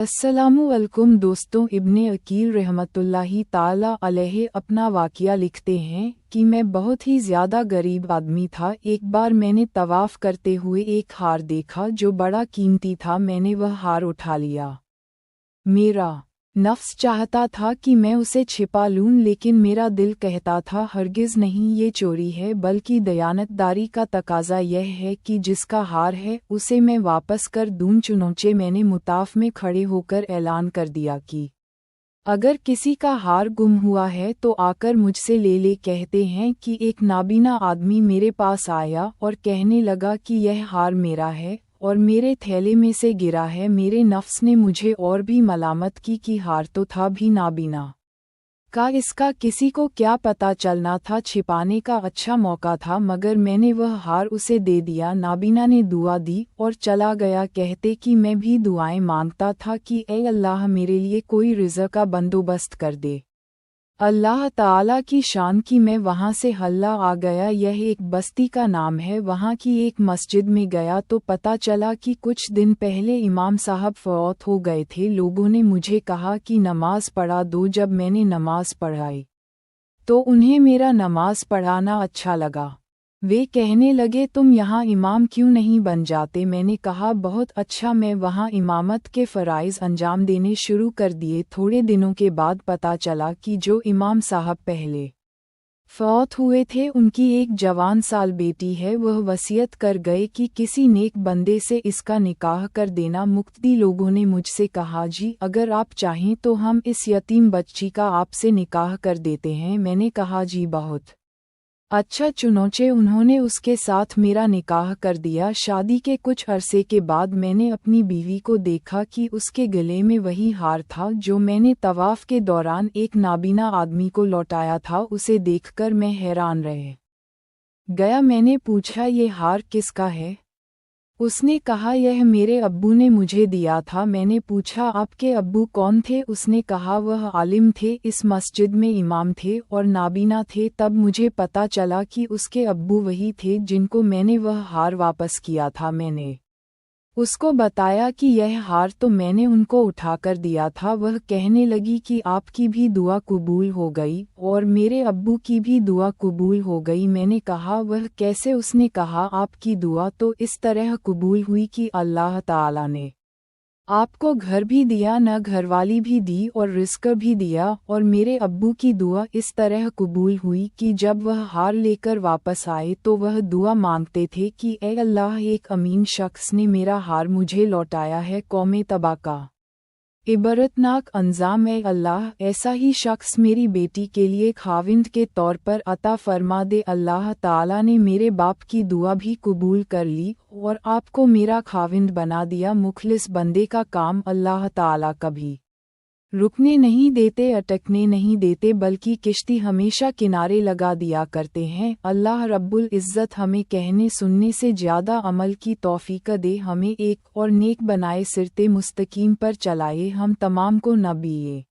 अस्सलामुअलैकुम दोस्तों, इब्ने अकील रहमतुल्लाहि ताला अलैहि अपना वाक़या लिखते हैं कि मैं बहुत ही ज़्यादा गरीब आदमी था। एक बार मैंने तवाफ़ करते हुए एक हार देखा जो बड़ा कीमती था। मैंने वह हार उठा लिया। मेरा नफ्स चाहता था कि मैं उसे छिपा लूं, लेकिन मेरा दिल कहता था हरगिज़ नहीं, ये चोरी है, बल्कि दयानतदारी का तकाज़ा यह है कि जिसका हार है उसे मैं वापस कर दूं। चुनांचे मैंने मुताफ में खड़े होकर ऐलान कर दिया कि अगर किसी का हार गुम हुआ है तो आकर मुझसे ले। कहते हैं कि एक नाबीना आदमी मेरे पास आया और कहने लगा कि यह हार मेरा है और मेरे थैले में से गिरा है। मेरे नफ्स ने मुझे और भी मलामत की कि हार तो था भी नाबीना का, इसका किसी को क्या पता चलना था। छिपाने का अच्छा मौका था, मगर मैंने वह हार उसे दे दिया। नाबीना ने दुआ दी और चला गया। कहते कि मैं भी दुआएं मांगता था कि ऐ अल्लाह, मेरे लिए कोई रिज़्क़ का बंदोबस्त कर दे। अल्लाह ताला की शान की मैं वहाँ से हल्ला आ गया। यह एक बस्ती का नाम है। वहाँ की एक मस्जिद में गया तो पता चला कि कुछ दिन पहले इमाम साहब फौत हो गए थे। लोगों ने मुझे कहा कि नमाज पढ़ा दो। जब मैंने नमाज पढ़ाई तो उन्हें मेरा नमाज पढ़ाना अच्छा लगा। वे कहने लगे, तुम यहाँ इमाम क्यों नहीं बन जाते? मैंने कहा, बहुत अच्छा। मैं वहाँ इमामत के फ़राइज़ अंजाम देने शुरू कर दिए। थोड़े दिनों के बाद पता चला कि जो इमाम साहब पहले फौत हुए थे उनकी एक जवान साल बेटी है। वह वसीयत कर गए कि किसी नेक बंदे से इसका निकाह कर देना। मुक्तदी लोगों ने मुझसे कहा, जी अगर आप चाहें तो हम इस यतीम बच्ची का आपसे निकाह कर देते हैं। मैंने कहा, जी बहुत अच्छा। चुनांचे उन्होंने उसके साथ मेरा निकाह कर दिया। शादी के कुछ अरसे के बाद मैंने अपनी बीवी को देखा कि उसके गले में वही हार था जो मैंने तवाफ़ के दौरान एक नाबीना आदमी को लौटाया था। उसे देखकर मैं हैरान रह गया। मैंने पूछा, ये हार किसका है? उसने कहा, यह मेरे अब्बू ने मुझे दिया था। मैंने पूछा, आपके अब्बू कौन थे? उसने कहा, वह आलिम थे, इस मस्जिद में इमाम थे और नाबीना थे। तब मुझे पता चला कि उसके अब्बू वही थे जिनको मैंने वह हार वापस किया था। मैंने उसको बताया कि यह हार तो मैंने उनको उठाकर दिया था। वह कहने लगी कि आपकी भी दुआ कबूल हो गई और मेरे अब्बू की भी दुआ कबूल हो गई। मैंने कहा, वह कैसे? उसने कहा, आपकी दुआ तो इस तरह कबूल हुई कि अल्लाह ताला ने आपको घर भी दिया, न घरवाली भी दी और रिज़्क़ भी दिया। और मेरे अब्बू की दुआ इस तरह कबूल हुई कि जब वह हार लेकर वापस आए तो वह दुआ मांगते थे कि ऐ अल्लाह, एक अमीन शख्स ने मेरा हार मुझे लौटाया है। कौमे तबा का इबरतनाक अंजाम। ऐ अल्लाह, ऐसा ही शख्स मेरी बेटी के लिए खाविंद के तौर पर अता फरमा दे। अल्लाह ताला ने मेरे बाप की दुआ भी कबूल कर ली और आपको मेरा खाविंद बना दिया। मुखलिस बंदे का काम अल्लाह ताला कभी रुकने नहीं देते, अटकने नहीं देते, बल्कि किश्ती हमेशा किनारे लगा दिया करते हैं। अल्लाह रब्बुल इज़्ज़त हमें कहने सुनने से ज़्यादा अमल की तौफीक दे। हमें एक और नेक बनाए, सिरते मुस्तकीम पर चलाए। हम तमाम को नबी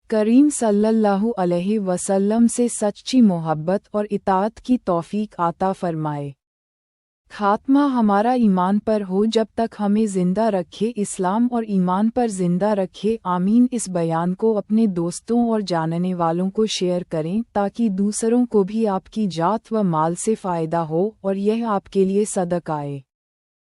करीम सल्लल्लाहु अलैहि वसल्लम से सच्ची मोहब्बत और इताअत की तौफीक आता फरमाए। खात्मा हमारा ईमान पर हो, जब तक हमें ज़िंदा रखे, इस्लाम और ईमान पर ज़िंदा रखे। आमीन। इस बयान को अपने दोस्तों और जानने वालों को शेयर करें ताकि दूसरों को भी आपकी जात व माल से फ़ायदा हो और यह आपके लिए सदक़ाए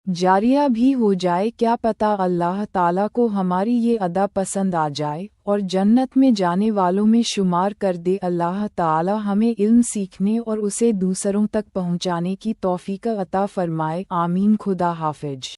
जारिया भी हो जाए। क्या पता अल्लाह ताला को हमारी ये अदा पसंद आ जाए और जन्नत में जाने वालों में शुमार कर दे। अल्लाह ताला हमें इल्म सीखने और उसे दूसरों तक पहुँचाने की तौफीक अता फरमाए। आमीन। खुदा हाफिज।